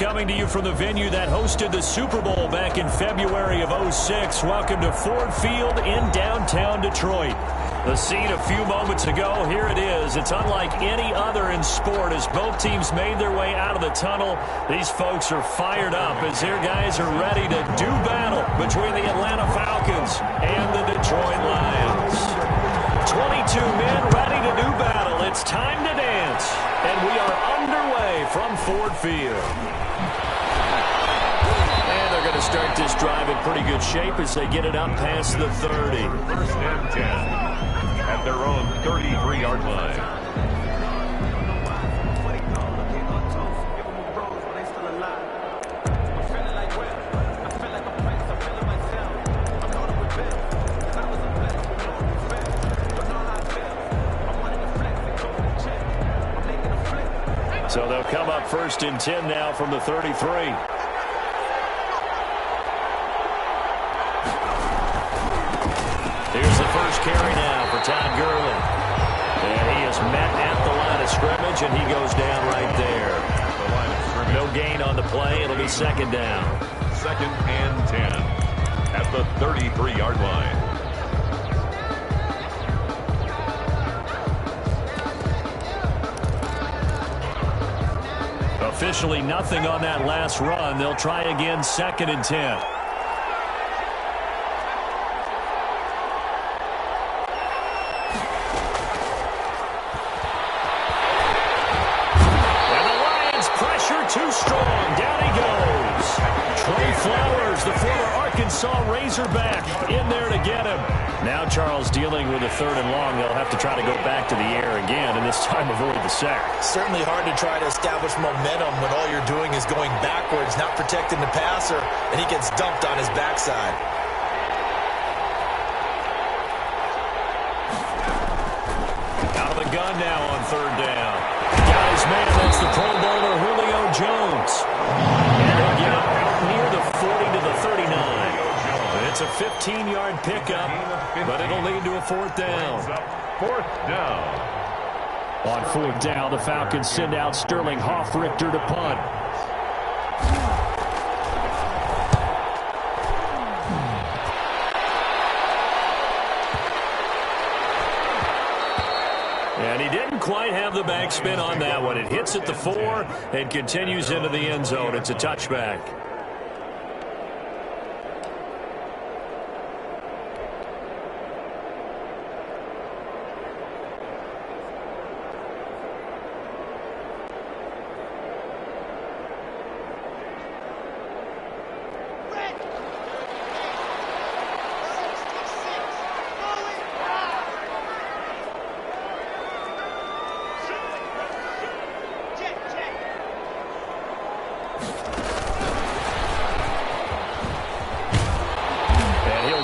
coming to you from the venue that hosted the Super Bowl back in February of '06. Welcome to Ford Field in downtown Detroit. The scene a few moments ago, here it is. It's unlike any other in sport as both teams made their way out of the tunnel. These folks are fired up as their guys are ready to do battle between the Atlanta Falcons and the Detroit Lions. 22 men ready to do battle. It's time to dance. And we are underway from Ford Field. And they're going to start this drive in pretty good shape as they get it up past the 30. First and 10. At their own 33-yard line. So they'll come up first and 10 now from the 33. Here's the first carry now for Todd Gurley. And he is met at the line of scrimmage, and he goes down right there. The line of scrimmage. No gain on the play. It'll be second down. Second and 10 at the 33-yard line. Officially nothing on that last run. They'll try again second and 10. Too strong. Down he goes. Trey Flowers, the former Arkansas Razorback, in there to get him. Now Charles dealing with a third and long. They'll have to try to go back to the air again, and this time avoid the sack. Certainly hard to try to establish momentum when all you're doing is going backwards, not protecting the passer, and he gets dumped on his backside. Out of the gun now on third down. Got his man. That's the Pro Bowler Julio Jones. And he'll get it near the 40 to the 39. It's a 15-yard pickup, but it'll lead to a fourth down. Fourth down. On fourth down, the Falcons send out Sterling Hoffrichter to punt. And he didn't quite have the backspin on that one. It hits at the 4 and continues into the end zone. It's a touchback.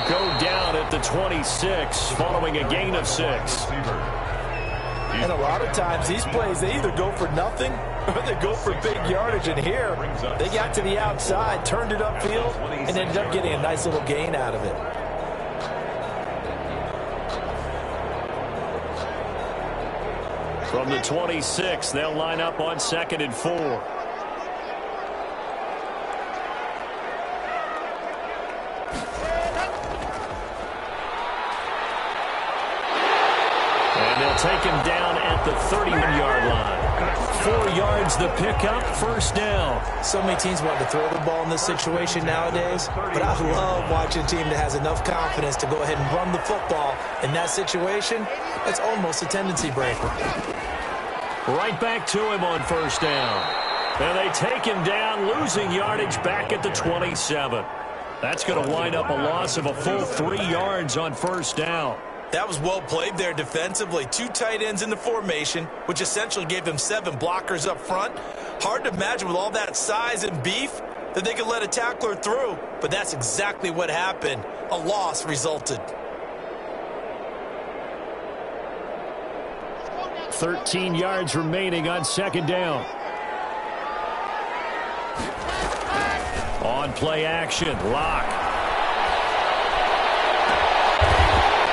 Go down at the 26 following a gain of 6. And a lot of times these plays, they either go for nothing or they go for big yardage. And here, they got to the outside, turned it upfield, and ended up getting a nice little gain out of it. From the 26, they'll line up on second and 4. Take him down at the 31-yard line. 4 yards the pickup, first down. So many teams want to throw the ball in this situation nowadays, but I love watching a team that has enough confidence to go ahead and run the football. In that situation, that's almost a tendency breaker. Right back to him on first down. And they take him down, losing yardage back at the 27. That's going to wind up a loss of a full 3 yards on first down. That was well played there defensively. 2 tight ends in the formation, which essentially gave them 7 blockers up front. Hard to imagine with all that size and beef that they could let a tackler through, but that's exactly what happened. A loss resulted. 13 yards remaining on second down. On play action, Locke.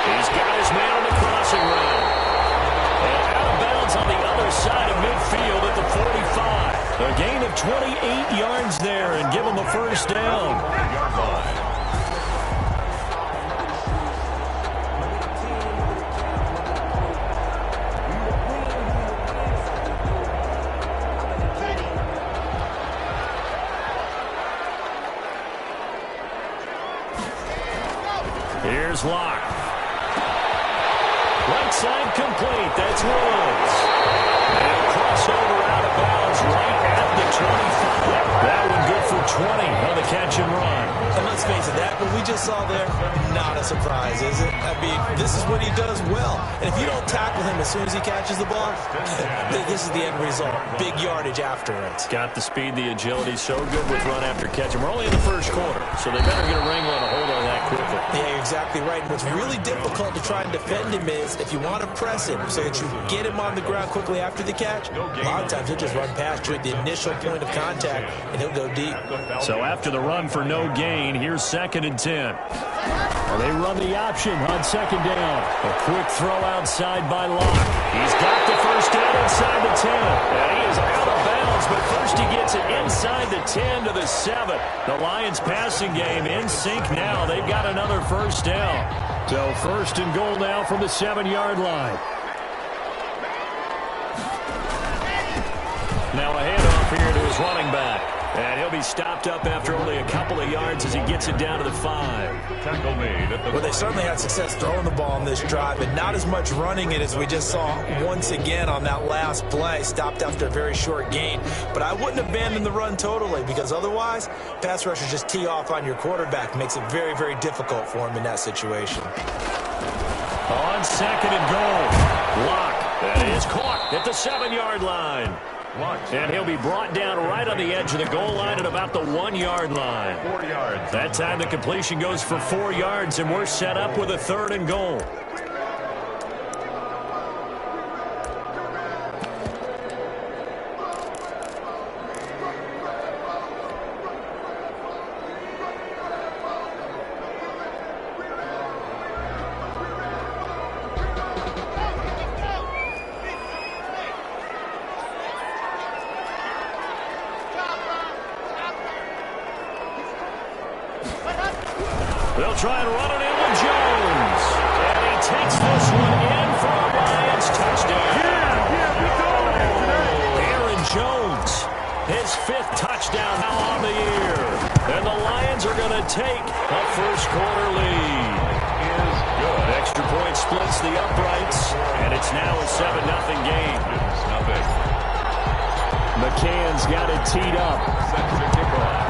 He's got his man on the crossing route. And out of bounds on the other side of midfield at the 45. A gain of 28 yards there and give them a first down. Here's Locke. Right side complete. That's Woods. And crossover out of bounds right at the 25. That one good for 20 on the catch and run. And let's face it, that what we just saw there, not a surprise, is it? I mean, this is what he does well. And if you don't tackle him as soon as he catches the ball, this is the end result. Big yardage after it. Got the speed, the agility, so good with run after catch. And we're only in the first quarter, so they better get a wrangle and a hold on that quickly. Yeah, you're exactly right. And what's really difficult to try and defend him is if you want to press him so that you get him on the ground quickly after the catch, a lot of times he'll just run past you at the initial point of contact, and he'll go deep. So after the run for no gain, here's 2nd and 10. Well, they run the option on 2nd down. A quick throw outside by Locke. He's got the first down inside the 10. And he is out of bounds, but first he gets it inside the 10 to the 7. The Lions passing game in sync now. They've got another first down. So 1st and goal now from the 7-yard line. Now a handoff here to his running back. And he'll be stopped up after only a couple of yards as he gets it down to the 5. Tackle made at the Well, they certainly had success throwing the ball on this drive, but not as much running it as we just saw once again on that last play. Stopped after a very short gain. But I wouldn't abandon the run totally, because otherwise, pass rushers just tee off on your quarterback. Makes it very, very difficult for him in that situation. On 2nd and goal, Locke. That is caught at the 7-yard line. And he'll be brought down right on the edge of the goal line at about the 1-yard line. 4 yards. That time the completion goes for 4 yards, and we're set up with a 3rd and goal. They'll try and run it in with Jones. And he takes this one in for a Lions touchdown. Aaron Jones, his 5th touchdown now on the year. And the Lions are going to take a first-quarter lead. Is good. Extra point splits the uprights, and it's now a 7-0 game. McCann's got it teed up. Set to kick off.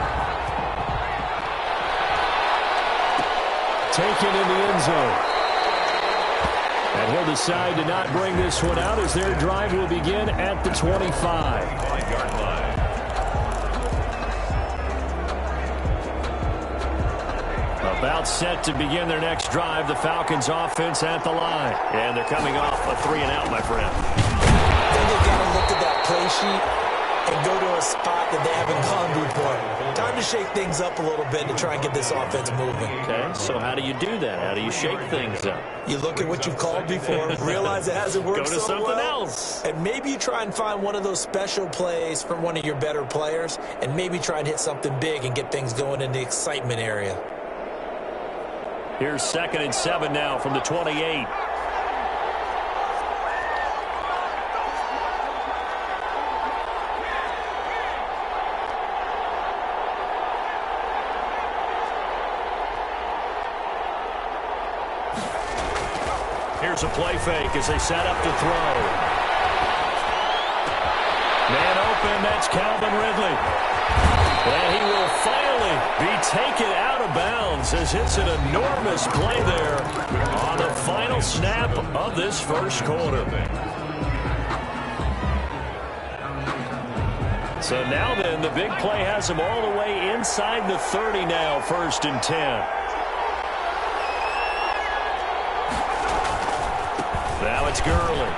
Taken in the end zone. And he'll decide to not bring this one out as their drive will begin at the 25-yard line. About set to begin their next drive, the Falcons offense at the line. And they're coming off a 3-and-out, my friend. I think they've got to look at that play sheet and go to a spot that they haven't gone before. Time to shake things up a little bit to try and get this offense moving. Okay, so how do you do that? How do you shake things up? You look at what you've called before, realize it hasn't worked Go to so something well, else. and maybe you try and find one of those special plays from one of your better players, and maybe try and hit something big and get things going in the excitement area. Here's 2nd and 7 now from the 28. Here's a play fake as they set up to throw. Man open, that's Calvin Ridley. And he will finally be taken out of bounds as it's an enormous play there on the final snap of this first quarter. So now then, the big play has him all the way inside the 30 now, 1st and 10. Now it's Gurley.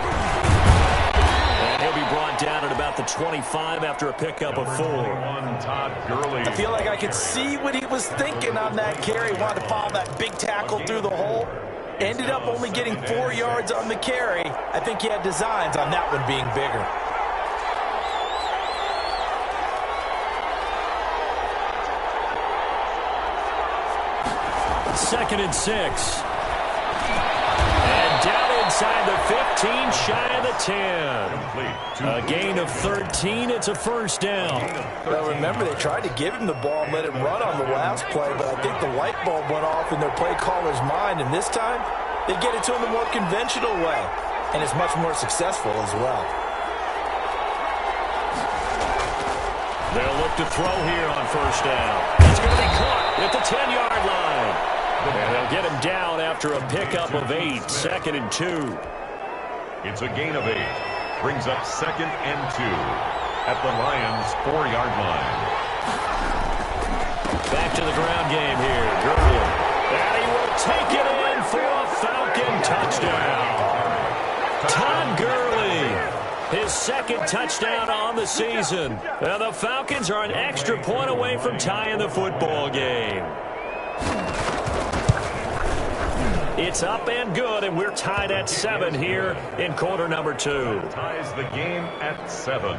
And he'll be brought down at about the 25 after a pickup of 4. I feel like I could see what he was thinking on that carry. Wanted to follow that big tackle through the hole. Ended up only getting 4 yards on the carry. I think he had designs on that one being bigger. 2nd and 6. And down inside the 15, shy of the 10. A gain of 13. It's a first down. Well, remember, they tried to give him the ball and let him run on the last play, but I think the light bulb went off in their play caller's mind, and this time they get it to him the more conventional way, and it's much more successful as well. They'll look to throw here on first down. It's going to be caught at the 10-yard line. And they'll get him down after a pickup of 8, 2nd and 2. It's a gain of 8. Brings up 2nd and 2 at the Lions' 4-yard line. Back to the ground game here. Gurley. And he will take it in for a Falcon touchdown. Todd Gurley, his 2nd touchdown on the season. And the Falcons are an extra point away from tying the football game. It's up and good, and we're tied at 7 here in quarter number 2. Ties the game at 7.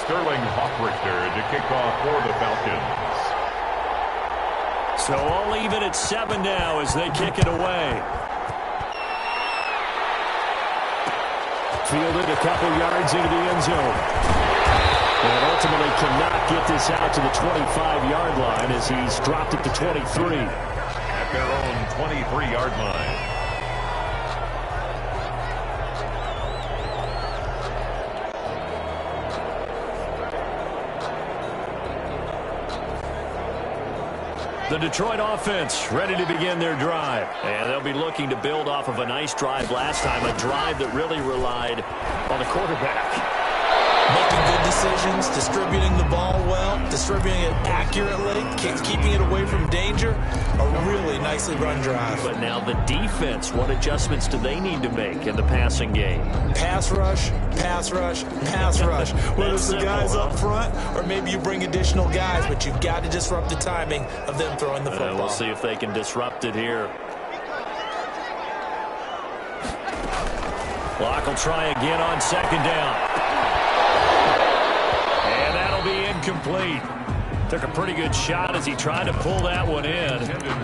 Sterling Hoffrichter to kick off for the Falcons. So all even at 7 now as they kick it away. Fielded a couple yards into the end zone. And ultimately cannot get this out to the 25-yard line as he's dropped it to 23. At their own 23-yard line. The Detroit offense ready to begin their drive. And they'll be looking to build off of a nice drive last time, a drive that really relied on the quarterback. Making good decisions, distributing the ball well, distributing it accurately, keeping it away from danger. A really nicely run drive. But now the defense, what adjustments do they need to make in the passing game? Pass rush, pass rush, pass rush. Whether it's the guys up front or maybe you bring additional guys, but you've got to disrupt the timing of them throwing the football. We'll see if they can disrupt it here. Clock will try again on 2nd down. And that'll be incomplete. Took a pretty good shot as he tried to pull that one in.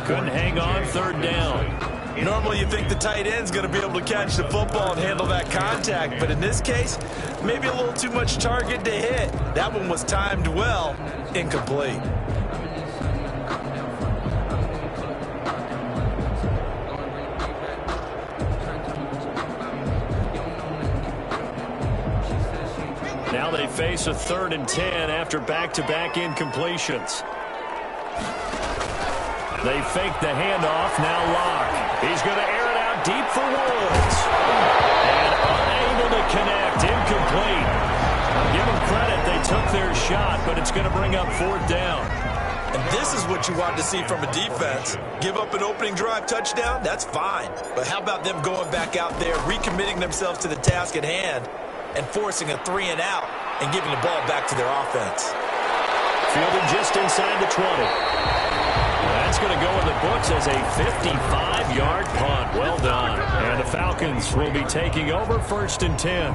Couldn't hang on 3rd down. Normally you think the tight end's going to be able to catch the football and handle that contact, but in this case, maybe a little too much target to hit. That one was timed well, incomplete. Now they face a 3rd and 10 after back-to-back incompletions. They fake the handoff, now Locke. He's going to air it out deep for Woods. And unable to connect, incomplete. I'll give them credit, they took their shot, but it's going to bring up 4th down. And this is what you want to see from a defense. Give up an opening drive touchdown, that's fine. But how about them going back out there, recommitting themselves to the task at hand, and forcing a 3-and-out and giving the ball back to their offense. Fielded just inside the 20. That's going to go in the books as a 55-yard punt. Well done. And the Falcons will be taking over 1st and 10.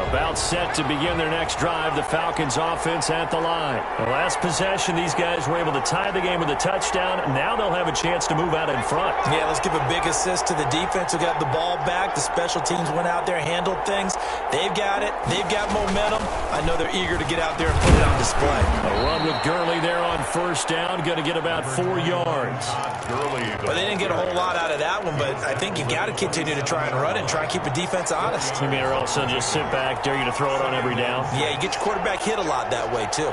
About set to begin their next drive. The Falcons offense at the line. The last possession, these guys were able to tie the game with a touchdown. Now they'll have a chance to move out in front. Yeah, let's give a big assist to the defense who got the ball back. The special teams went out there, handled things. They've got it. They've got momentum. I know they're eager to get out there and put it on display. A run with Gurley there on 1st down. Going to get about 4 yards. Well, they didn't get a whole lot out of that one, but I think you got to continue to try and run and try and keep the defense honest. You mean, or else they'll just sit back, dare you to throw it on every down? Yeah, you get your quarterback hit a lot that way, too.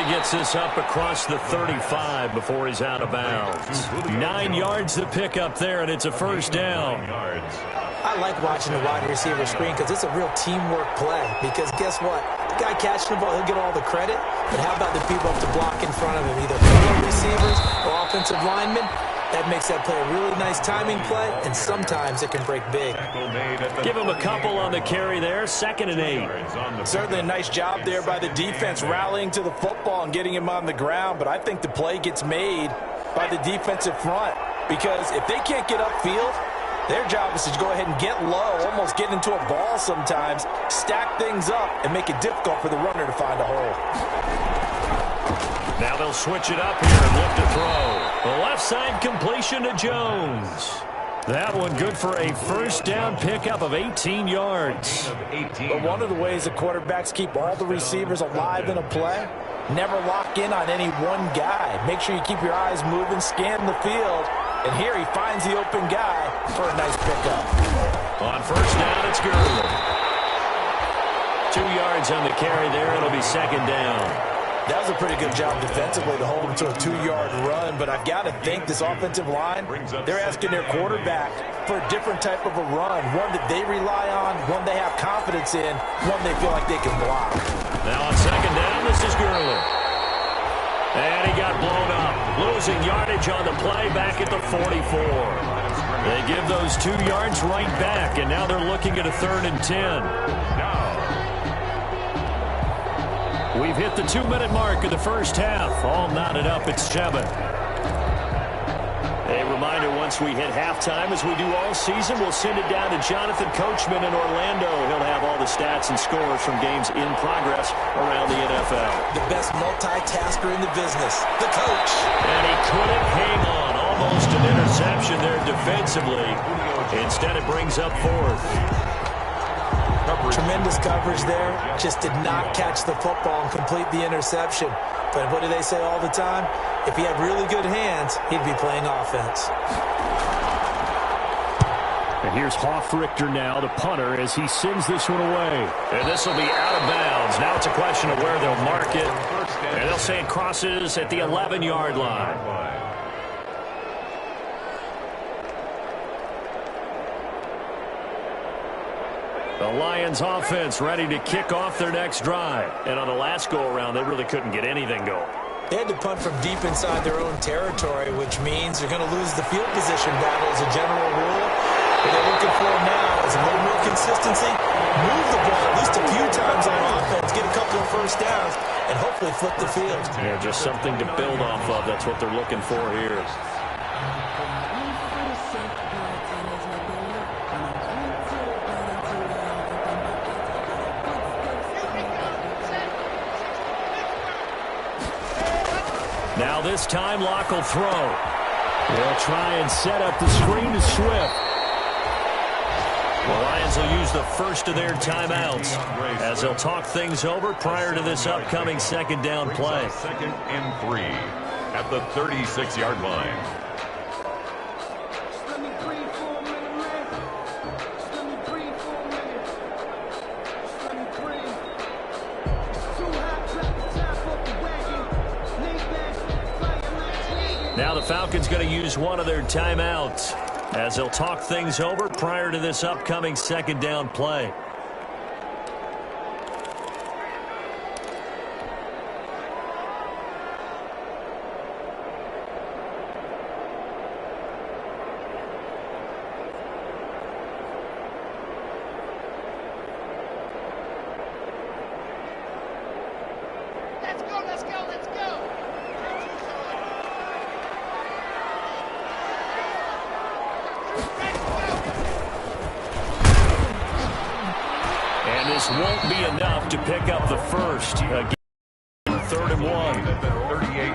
Gets this up across the 35 before he's out of bounds. 9 yards to pick up there, and it's a 1st down. I like watching the wide receiver screen because it's a real teamwork play. Because guess what? The guy catching the ball, he'll get all the credit. But how about the people up to block in front of him, either fellow receivers or offensive linemen? That makes that play a really nice timing play, and sometimes it can break big. Give him a couple on the carry there, 2nd and 8. Certainly a nice job there by the defense rallying to the football and getting him on the ground, but I think the play gets made by the defensive front because if they can't get upfield, their job is to go ahead and get low, almost get into a ball sometimes, stack things up, and make it difficult for the runner to find a hole. Now they'll switch it up here and look to throw. The left side completion to Jones. That one good for a first down pickup of 18 yards. But one of the ways the quarterbacks keep all the receivers alive in a play, never lock in on any one guy. Make sure you keep your eyes moving, scan the field, and here he finds the open guy for a nice pickup. On first down, it's Gurley. 2 yards on the carry there. It'll be 2nd down. That was a pretty good job defensively to hold him to a 2-yard run, but I've got to think this offensive line, they're asking their quarterback for a different type of a run, one that they rely on, one they have confidence in, one they feel like they can block. Now on 2nd down, this is Gurley. And he got blown up, losing yardage on the play back at the 44. They give those 2 yards right back, and now they're looking at a 3rd and 10. We've hit the 2-minute mark of the first half. All knotted up at 7. A reminder, once we hit halftime, as we do all season, we'll send it down to Jonathan Coachman in Orlando. He'll have all the stats and scores from games in progress around the NFL. The best multitasker in the business, the coach. And he couldn't hang on. Almost an interception there defensively. Instead, it brings up 4th. Tremendous coverage there. Just did not catch the football and complete the interception. But what do they say all the time? If he had really good hands, he'd be playing offense. And here's Hoffrichter now, the punter, as he sends this one away. And this will be out of bounds. Now it's a question of where they'll mark it. And they'll say it crosses at the 11-yard line. The Lions offense ready to kick off their next drive. And on the last go-around, they really couldn't get anything going. They had to punt from deep inside their own territory, which means they're going to lose the field position battle as a general rule. What they're looking for now is a little more consistency, move the ball at least a few times on offense, get a couple of first downs, and hopefully flip the field. Yeah, just something to build off of. That's what they're looking for here. Now this time, Locke will throw. They'll try and set up the screen to Swift. The Lions will use the first of their timeouts as they'll talk things over prior to this upcoming 2nd down play. 2nd and 3 at the 36-yard line. Now the Falcons going to use one of their timeouts as they'll talk things over prior to this upcoming 2nd down play. This won't be enough to pick up the first. Again, 3rd and 1.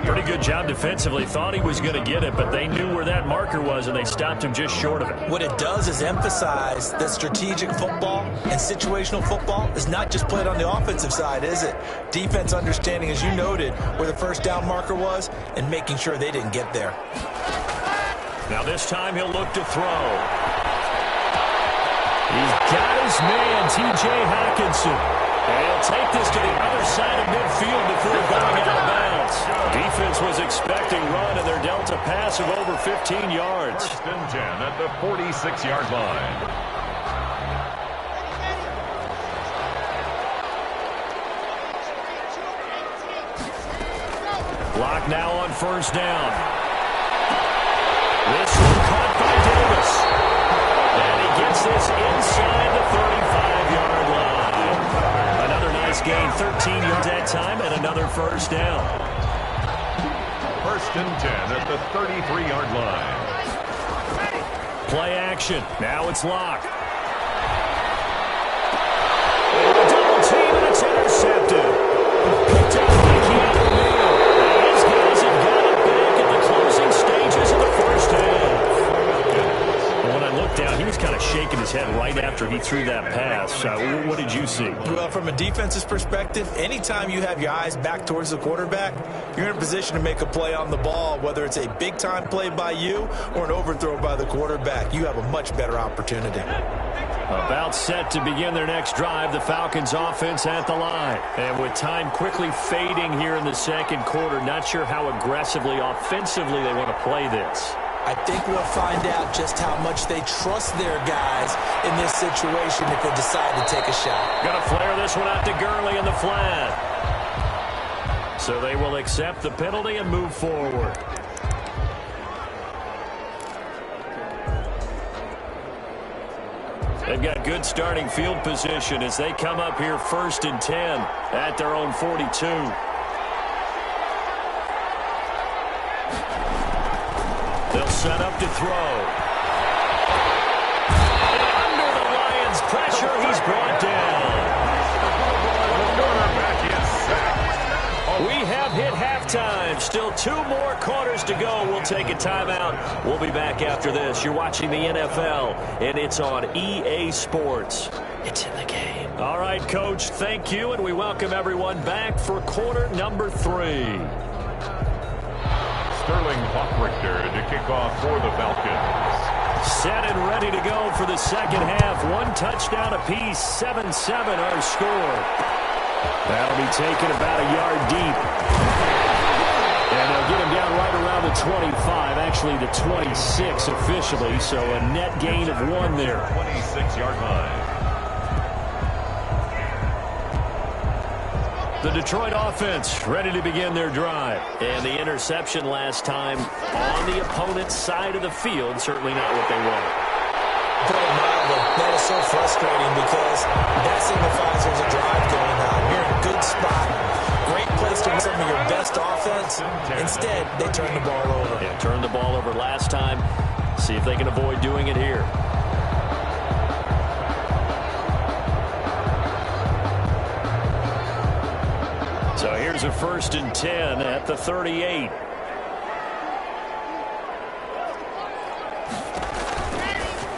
Pretty good job defensively. Thought he was going to get it, but they knew where that marker was, and they stopped him just short of it. What it does is emphasize that strategic football and situational football is not just played on the offensive side, is it? Defense understanding, as you noted, where the first down marker was and making sure they didn't get there. Now this time he'll look to throw. He's got his man, T.J. Hockenson. And he'll take this to the other side of midfield before going out of bounds. Defense was expecting run, and they're dealt a pass of over 15 yards. 1st and 10 at the 46-yard line. Block now on 1st down. takes this inside the 35-yard line. Another nice gain, 13 yards that time, and another first down. First and 10 at the 33-yard line. Play action. Now it's Locke. Double team, and it's intercepted. Picked up by Keanu Neal. These guys have got it back in the closing stages of the first half. When I looked down, he was kind of shaking his head right after he threw that pass. What did you see? Well, from a defense's perspective, anytime you have your eyes back towards the quarterback, you're in a position to make a play on the ball, whether it's a big-time play by you or an overthrow by the quarterback. You have a much better opportunity. About set to begin their next drive, the Falcons offense at the line. And with time quickly fading here in the second quarter, not sure how aggressively, offensively they want to play this. I think we'll find out just how much they trust their guys in this situation if they decide to take a shot. Going to flare this one out to Gurley in the flat. So they will accept the penalty and move forward. They've got good starting field position as they come up here first and 10 at their own 42. They'll set up to throw. And under the Lions' pressure, he's brought down. We have hit halftime. Still 2 more quarters to go. We'll take a timeout. We'll be back after this. You're watching the NFL, and it's on EA Sports. It's in the game. All right, Coach, thank you, and we welcome everyone back for quarter number 3. Sterling Hockrichter to kick off for the Falcons. Set and ready to go for the second half. 1 touchdown apiece, 7-7 our score. That'll be taken about a yard deep. And they'll get him down right around the 25, actually the 26 officially, so a net gain of 1 there. 26-yard line. The Detroit offense ready to begin their drive. And the interception last time on the opponent's side of the field, certainly not what they wanted. That is so frustrating because that signifies there's a drive going on. You're in a good spot. Great place to run some of your best offense. Instead, they turn the ball over. Yeah, turned the ball over last time. See if they can avoid doing it here. So here's a first and 10 at the 38.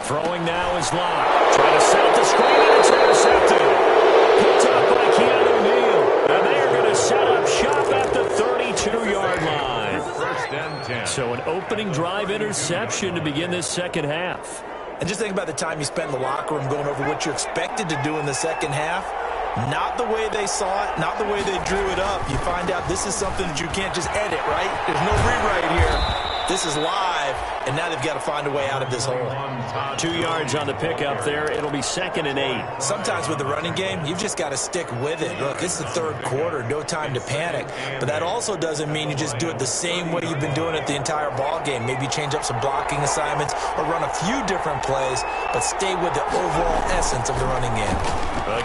Throwing now is Locke. Trying to set up the screen, and it's intercepted. Picked up by Keanu Neal. And they are going to set up shop at the 32-yard line. First and 10. So an opening drive interception to begin this second half. And just think about the time you spent in the locker room going over what you expected to do in the second half. Not the way they saw it, not the way they drew it up. You find out this is something that you can't just edit, right? There's no rewrite here. This is live, and now they've got to find a way out of this hole. 2 yards on the pickup there. It'll be 2nd and 8. Sometimes with the running game, you've just got to stick with it. Look, it's the third quarter, no time to panic. But that also doesn't mean you just do it the same way you've been doing it the entire ball game. Maybe change up some blocking assignments or run a few different plays, but stay with the overall essence of the running game.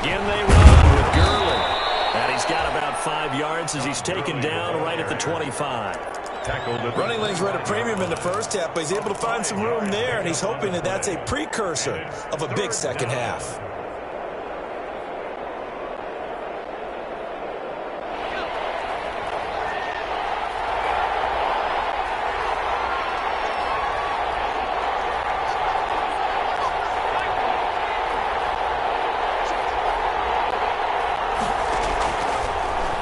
Again, they run with Gurley. And he's got about 5 yards as he's taken down right at the 25. Running lanes were at a premium in the first half, but he's able to find some room there, and he's hoping that that's a precursor of a big second half.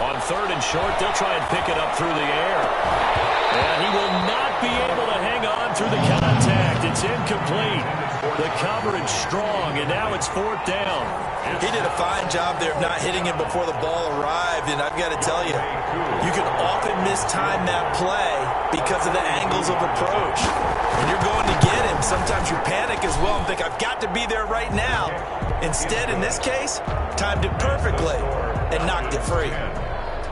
On 3rd and short, they'll try and pick it up through the air. And he will not be able to hang on through the contact. It's incomplete. The coverage strong, and now it's 4th down. He did a fine job there of not hitting him before the ball arrived, and I've got to tell you, you can often mistime that play because of the angles of approach. When you're going to get him, sometimes you panic as well and think, I've got to be there right now. Instead, in this case, timed it perfectly and knocked it free.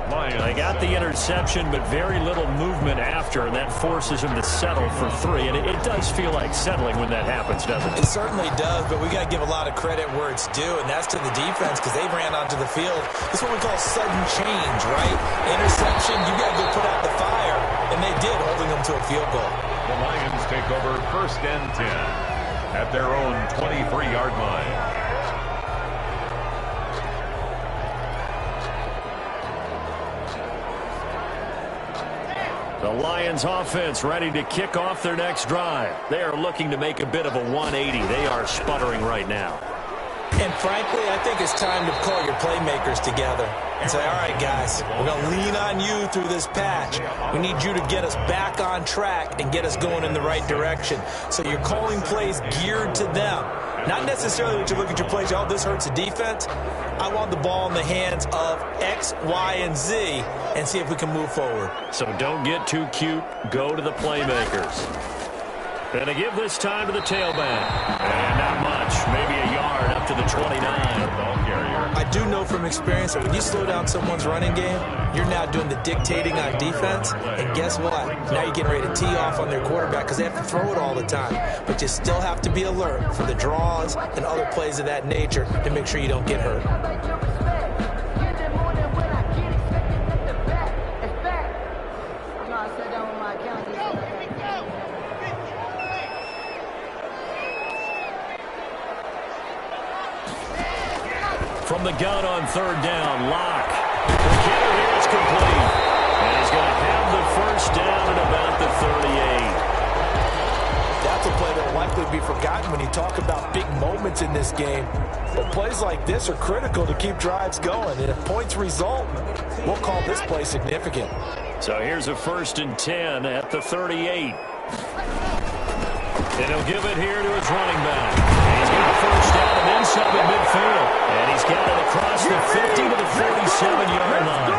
They got the interception, but very little movement after, and that forces him to settle for 3. And it does feel like settling when that happens, doesn't it? It certainly does, but we got to give a lot of credit where it's due, and that's to the defense because they ran onto the field. It's what we call sudden change, right? Interception, you got to go put out the fire, and they did, holding them to a field goal. The Lions take over 1st and 10 at their own 23-yard line. The Lions offense ready to kick off their next drive. They are looking to make a bit of a 180. They are sputtering right now. And frankly, I think it's time to call your playmakers together and say, all right, guys, we're going to lean on you through this patch. We need you to get us back on track and get us going in the right direction. So you're calling plays geared to them. Not necessarily that you look at your plays, oh, this hurts the defense. I want the ball in the hands of X, Y, and Z and see if we can move forward. So don't get too cute. Go to the playmakers. Going to give this time to the tailback. And not much. Maybe a yard up to the 29. Ball carrier. I do know from experience that when you slow down someone's running game, you're now doing the dictating on defense. And guess what? Now you're getting ready to tee off on their quarterback because they have to throw it all the time. But you still have to be alert for the draws and other plays of that nature to make sure you don't get hurt. From the gun on 3rd down, Locke. The kicker here is complete. And he's going to have the 1st down at about the 38. That's a play that will likely be forgotten when you talk about big moments in this game. But plays like this are critical to keep drives going. And if points result, we'll call this play significant. So here's a 1st and 10 at the 38. And he'll give it here to his running back. And he's got a 1st down and then some at midfield. And he's got it across the 50 to the 47-yard line.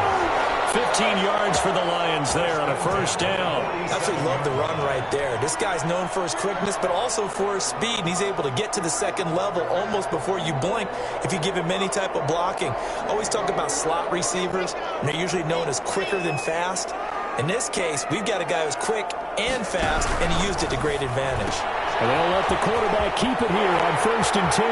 15 yards for the Lions there on a 1st down. Absolutely love the run right there. This guy's known for his quickness, but also for his speed. And he's able to get to the 2nd level almost before you blink if you give him any type of blocking. Always talk about slot receivers, and they're usually known as quicker than fast. In this case, we've got a guy who's quick and fast, and he used it to great advantage. And they'll let the quarterback keep it here on 1st and 10.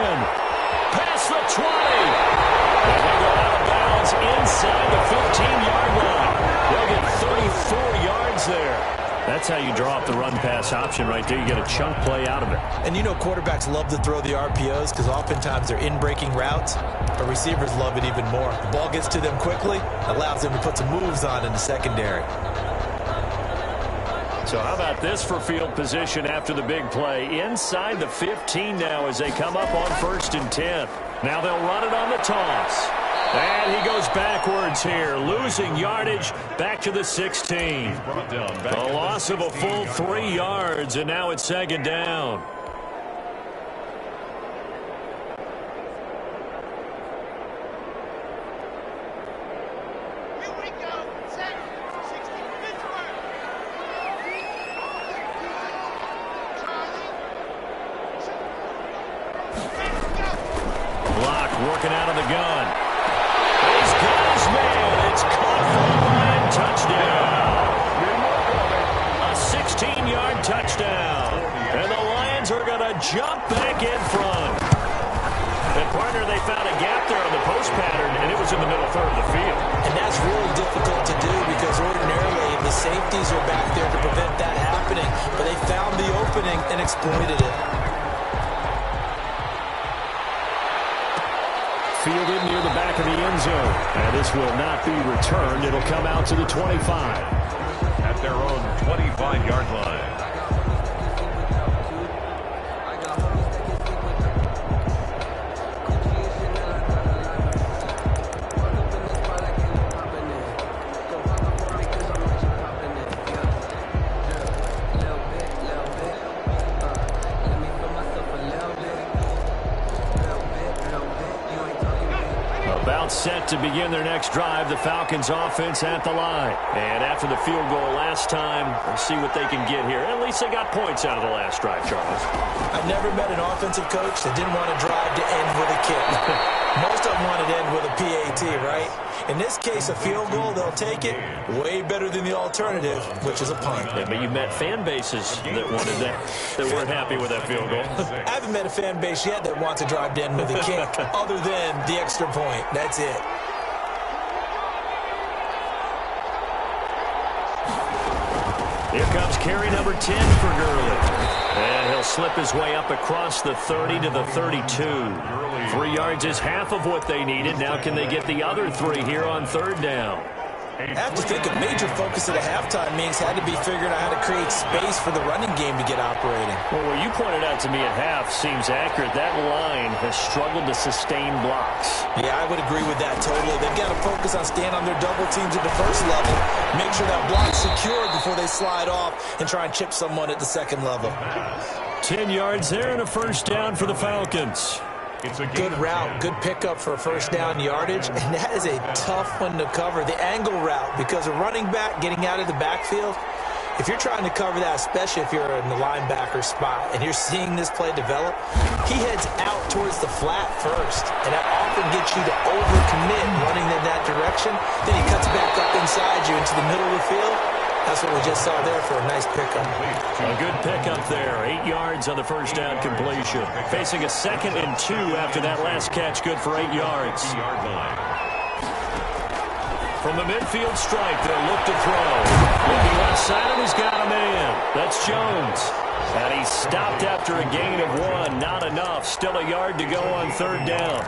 Past the 20. And they go out of bounds inside the 15-yard line. They'll get 34 yards there. That's how you draw up the run-pass option right there. You get a chunk play out of it. And you know quarterbacks love to throw the RPOs because oftentimes they're in-breaking routes, but receivers love it even more. The ball gets to them quickly, allows them to put some moves on in the secondary. So how about this for field position after the big play? Inside the 15 now as they come up on 1st and 10. Now they'll run it on the toss. And he goes backwards here, losing yardage back to the 16. A loss of a full 3 yards, and now it's 2nd down. Working out of the gun. He's got his man. It's caught for a line touchdown. A 16-yard touchdown. And the Lions are going to jump back in front. And partner, they found a gap there on the post pattern, and it was in the middle third of the field. And that's really difficult to do because ordinarily the safeties are back there to prevent that happening. But they found the opening and exploited it. Fielded near the back of the end zone. And this will not be returned. It'll come out to the 25. At their own 25-yard line. Set to begin their next drive, the Falcons offense at the line. And after the field goal last time, we'll see what they can get here. At least they got points out of the last drive, Charles. I've never met an offensive coach that didn't want to drive to end with a kick. Most of them want it end with a PAT, right? In this case, a field goal, they'll take it way better than the alternative, which is a punt. Yeah, but you met fan bases that wanted that weren't happy with that field goal. I haven't met a fan base yet that wants to drive to end with a kick other than the extra point. That's it. Here comes carry number 10 for Gurley. And he'll slip his way up across the 30 to the 32. 3 yards is half of what they needed. Now can they get the other 3 here on third down? I have to think a major focus at a halftime means had to be figuring out how to create space for the running game to get operating. Well, what you pointed out to me at half seems accurate. That line has struggled to sustain blocks. Yeah, I would agree with that totally. They've got to focus on staying on their double teams at the first level, make sure that block's secured before they slide off and try and chip someone at the second level. 10 yards there and a first down for the Falcons. It's a good route, good pickup for a first down yardage, and that is a tough one to cover, the angle route, because a running back getting out of the backfield, if you're trying to cover that, especially if you're in the linebacker spot and you're seeing this play develop, he heads out towards the flat first, and that often gets you to overcommit running in that direction. Then he cuts back up inside you into the middle of the field. That's what we just saw there for a nice pickup. A good pickup there. 8 yards on the first down completion. Facing a 2nd and 2 after that last catch. Good for 8 yards. From the midfield stripe, they'll look to throw. Looking left side, and he's got a man. That's Jones. And he's stopped after a gain of 1. Not enough. Still a yard to go on third down.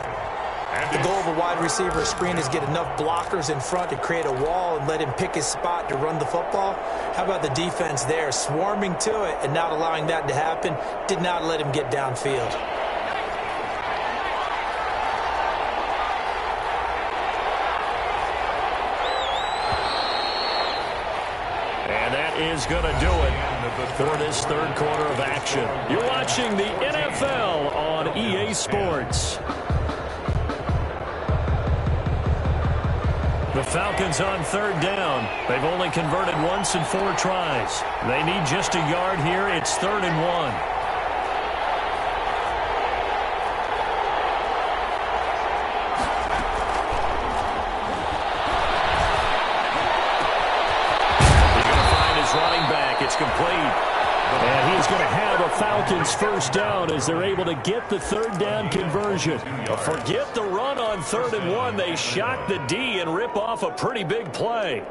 The goal of a wide receiver screen is get enough blockers in front to create a wall and let him pick his spot to run the football. How about the defense there, swarming to it and not allowing that to happen? Did not let him get downfield. And that is going to do it for this third quarter of action. You're watching the NFL on EA Sports. The Falcons on third down. They've only converted once in 4 tries. They need just a yard here. It's 3rd and 1. He's going to find his running back. It's complete. And he's going to have a Falcons first down as they're able to get the third down conversion. Forget the run on 3rd and 1. They shock the D and rip off a pretty big play.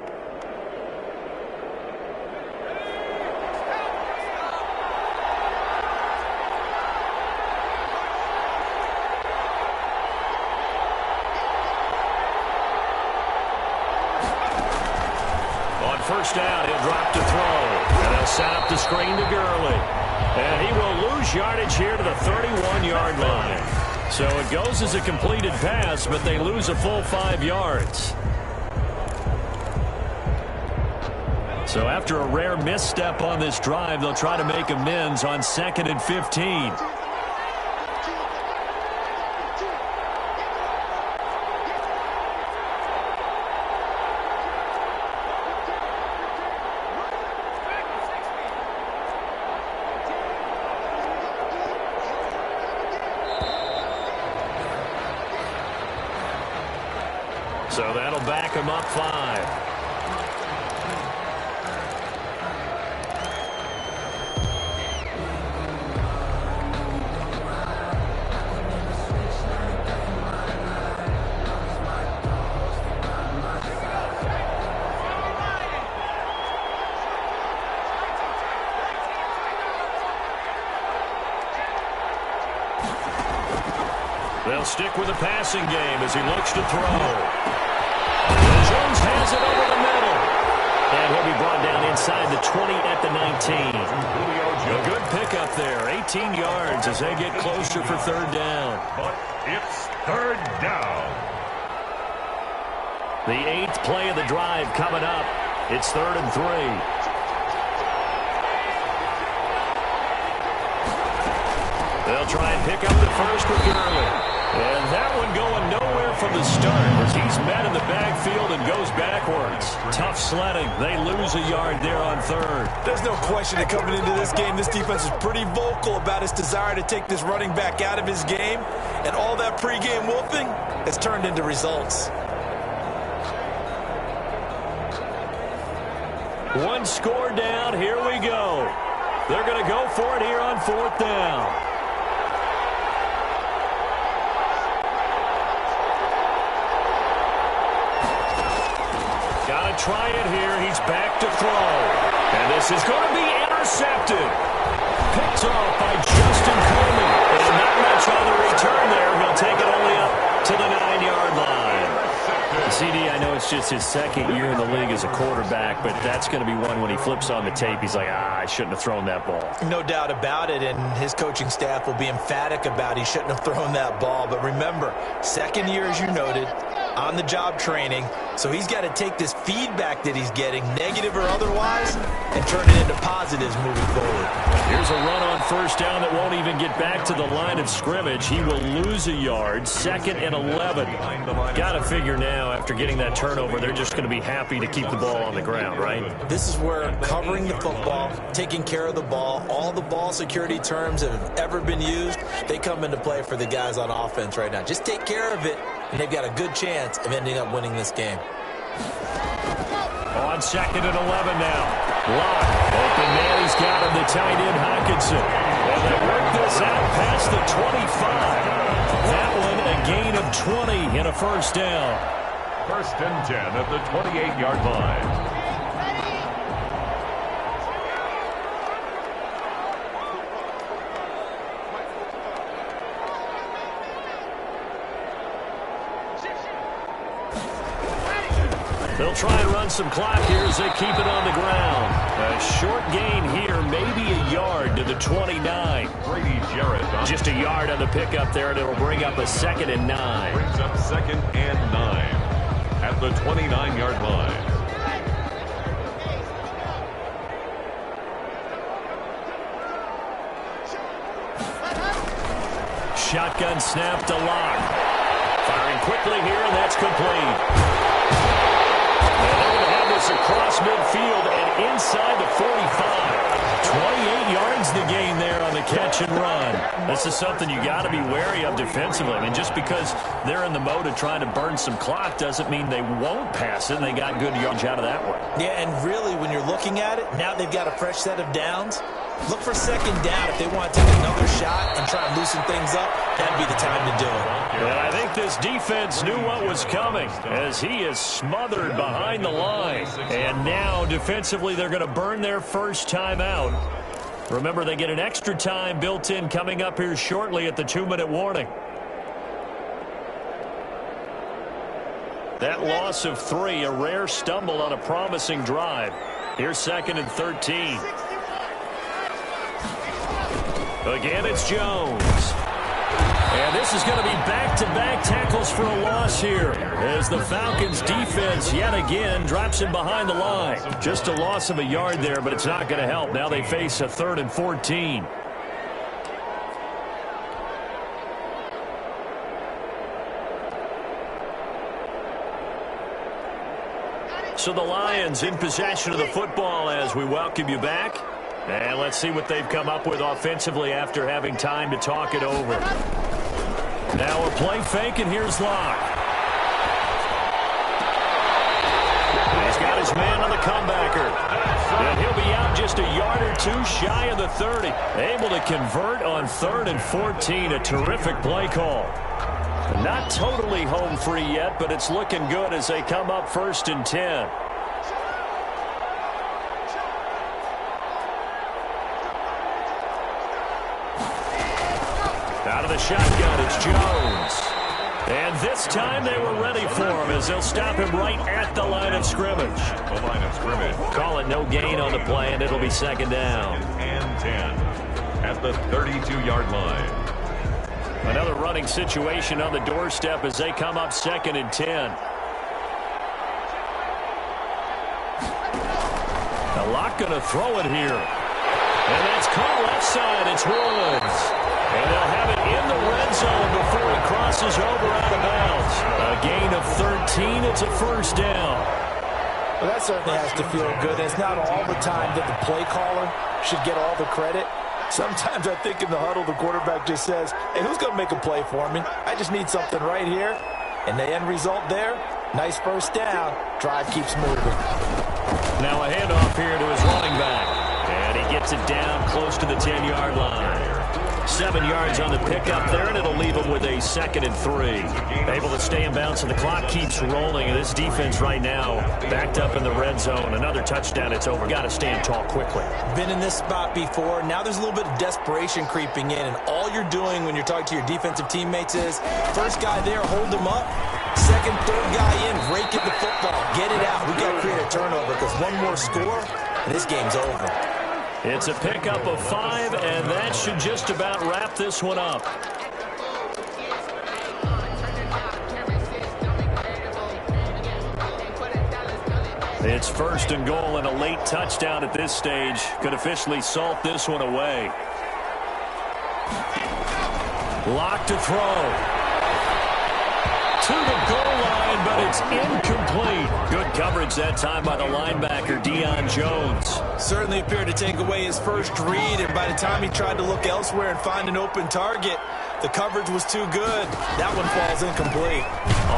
On first down, he'll drop to throw. And they'll set up the screen to Gurley. And he will lose yardage here to the 31-yard line. So it goes as a completed pass, but they lose a full 5 yards. So after a rare misstep on this drive, they'll try to make amends on 2nd and 15. So that'll back him up 5. They'll stick with the passing game as he looks to throw. Jones has it over the middle. And he'll be brought down inside the 20 at the 19. A good pickup there. 18 yards as they get closer for third down. But it's third down. The 8th play of the drive coming up. It's 3rd and 3. They'll try and pick up the first with Gurley. And that one going nowhere from the start as he's met in the backfield and goes backwards. Tough sledding. They lose a yard there on third. There's no question that coming into this game, this defense is pretty vocal about his desire to take this running back out of his game. And all that pregame whooping has turned into results. One score down. Here we go. They're going to go for it here on fourth down. Got to try it here. He's back to throw. And this is going to be intercepted. Picked off by Justin Coleman. And not much on the return there. He'll take it only up to the 9-yard line. CD, I know it's just his second year in the league as a quarterback, but that's going to be one when he flips on the tape. He's like, I shouldn't have thrown that ball. No doubt about it, and his coaching staff will be emphatic about he shouldn't have thrown that ball. But remember, second year, as you noted, on-the-job training, so he's got to take this feedback that he's getting, negative or otherwise, and turn it into positives moving forward. Here's a run on first down that won't even get back to the line of scrimmage. He will lose a yard, 2nd and 11. Got to figure now, after getting that turnover, they're just going to be happy to keep the ball on the ground, right? This is where covering the football, taking care of the ball, all the ball security terms that have ever been used, they come into play for the guys on offense right now. Just take care of it, and they've got a good chance of ending up winning this game. On 2nd and 11 now. Lock. Open man, he's got him, the tight end, Hockenson. And they work this out past the 25. That one a gain of 20 and a first down. 1st and 10 at the 28-yard line. They'll try and run some clock here as they keep it on the ground. A short gain here, maybe a yard to the 29. Brady Jarrett. Just a yard on the pickup there, and it'll bring up a 2nd and 9. Brings up 2nd and 9 at the 29-yard line. Shotgun snap to Lock. Firing quickly here, and that's complete. And they're going to have this across midfield and inside the 45. 28 yards the gain there on the catch and run. This is something you got to be wary of defensively. I mean, just because they're in the mode of trying to burn some clock doesn't mean they won't pass it. They got good yards out of that one. Yeah, and really, when you're looking at it, now they've got a fresh set of downs. Look for 2nd down if they want to take another shot and try and loosen things up. That'd be the time to do it. And I think this defense knew what was coming as he is smothered behind the line. And now, defensively, they're going to burn their first time out. Remember, they get an extra time built in coming up here shortly at the 2-minute warning. That loss of 3, a rare stumble on a promising drive. Here's 2nd and 13. Again, it's Jones. And this is going to be back-to-back tackles for a loss here as the Falcons' defense yet again drops him behind the line. Just a loss of a yard there, but it's not going to help. Now they face a 3rd and 14. So the Lions in possession of the football as we welcome you back. And let's see what they've come up with offensively after having time to talk it over. Now a play fake, and here's Locke. He's got his man on the comebacker. And he'll be out just a yard or 2 shy of the 30. Able to convert on 3rd and 14. A terrific play call. Not totally home free yet, but it's looking good as they come up 1st and 10. Out of the shotgun, it's Jones. And this time they were ready for him as they'll stop him right at the line of scrimmage. The line of scrimmage. Call it no gain on the play, and it'll be 2nd down. And 10 at the 32-yard line. Another running situation on the doorstep as they come up 2nd and 10. A lot going to throw it here. And that's caught left side. It's Woods. And they'll have it in the red zone before it crosses over out of bounds. A gain of 13. It's a first down. Well, that certainly has to feel good. It's not all the time that the play caller should get all the credit. Sometimes I think in the huddle, the quarterback just says, hey, who's going to make a play for me? I just need something right here. And the end result there, nice first down. Drive keeps moving. Now a handoff here to his running back. And he gets it down close to the 10-yard line. 7 yards on the pickup there, and it'll leave him with a 2nd and 3. Able to stay in bounds, and the clock keeps rolling. And this defense right now backed up in the red zone. Another touchdown, it's over. Got to stand tall quickly. Been in this spot before. Now there's a little bit of desperation creeping in, and all you're doing when you're talking to your defensive teammates is first guy there, hold him up. Second, third guy in, rake at the football. Get it out. We got to create a turnover because one more score, and this game's over. It's a pickup of 5, and that should just about wrap this one up. It's 1st and goal, and a late touchdown at this stage could officially salt this one away. Lock to throw. To the goal line, but it's incomplete. Good coverage that time by the linebacker, Deion Jones. Certainly appeared to take away his first read, and by the time he tried to look elsewhere and find an open target, the coverage was too good. That one falls incomplete.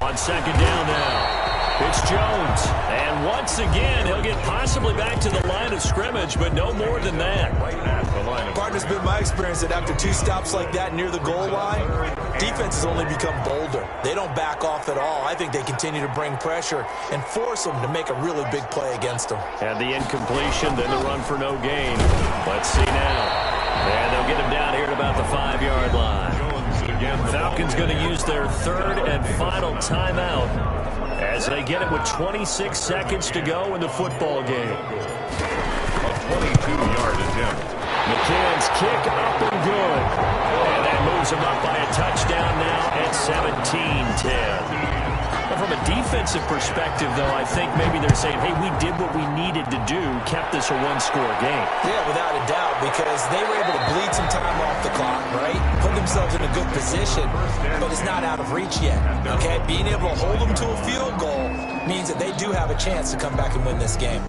On 2nd down now. It's Jones. And once again, he'll get possibly back to the line of scrimmage, but no more than that. Partner's been my experience that after 2 stops like that near the goal line, defenses only become bolder. They don't back off at all. I think they continue to bring pressure and force them to make a really big play against them. And the incompletion, then the run for no gain. Let's see now. And they'll get him down here at about the 5-yard line. Falcons going to use their 3rd and final timeout as they get it with 26 seconds to go in the football game. A 22-yard attempt. McCann's kick up and good. And that moves him up by a touchdown now at 17-10. From a defensive perspective, though, I think maybe they're saying, hey, we did what we needed to do, kept this a 1-score game. Yeah, without a doubt, because they were able to bleed some time off the clock, right? Put themselves in a good position, but it's not out of reach yet, okay? Being able to hold them to a field goal means that they do have a chance to come back and win this game.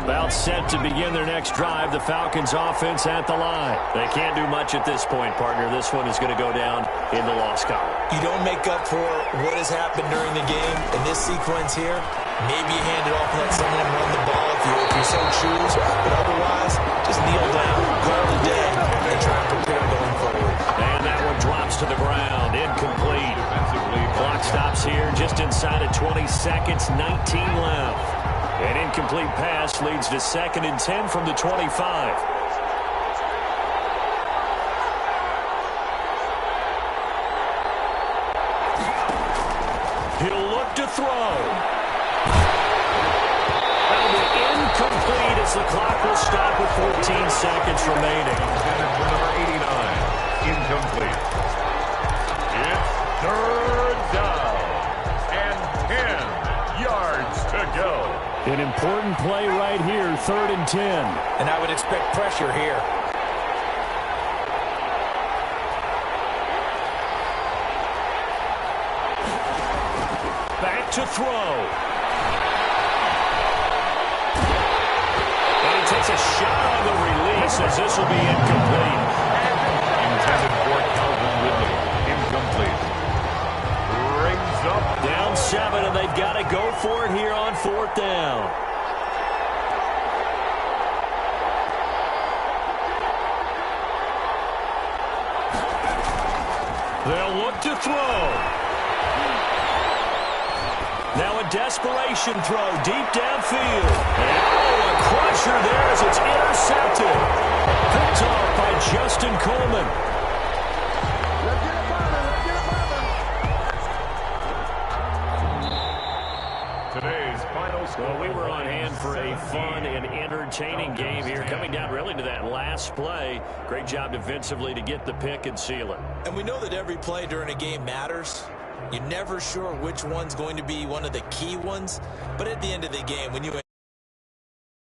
About set to begin their next drive. The Falcons offense at the line. They can't do much at this point, partner. This one is going to go down in the loss column. You don't make up for what has happened during the game in this sequence here. Maybe you hand it off and let someone run the ball if you so choose. But otherwise, just kneel down, call it a day, and try and prepare going forward. And that one drops to the ground. Incomplete. Clock stops here just inside of 20 seconds. 19 left. An incomplete pass leads to 2nd and 10 from the 25. He'll look to throw. That'll be incomplete as the clock will stop with 14 seconds remaining. Number 89, incomplete. It's 3rd down and 10 yards to go. An important play right here, 3rd and 10. And I would expect pressure here. Back to throw. And he takes a shot on the release as this will be incomplete. Intended for Calvin Ridley. Incomplete. Brings up. Down 7, and they've got to go for it here on 4th down. They'll look to throw. Now a desperation throw deep downfield. And a crusher there as it's intercepted. Picked off by Justin Coleman. Well, we were on hand for a fun and entertaining game here. Coming down really to that last play. Great job defensively to get the pick and seal it. And we know that every play during a game matters. You're never sure which one's going to be one of the key ones. But at the end of the game, when you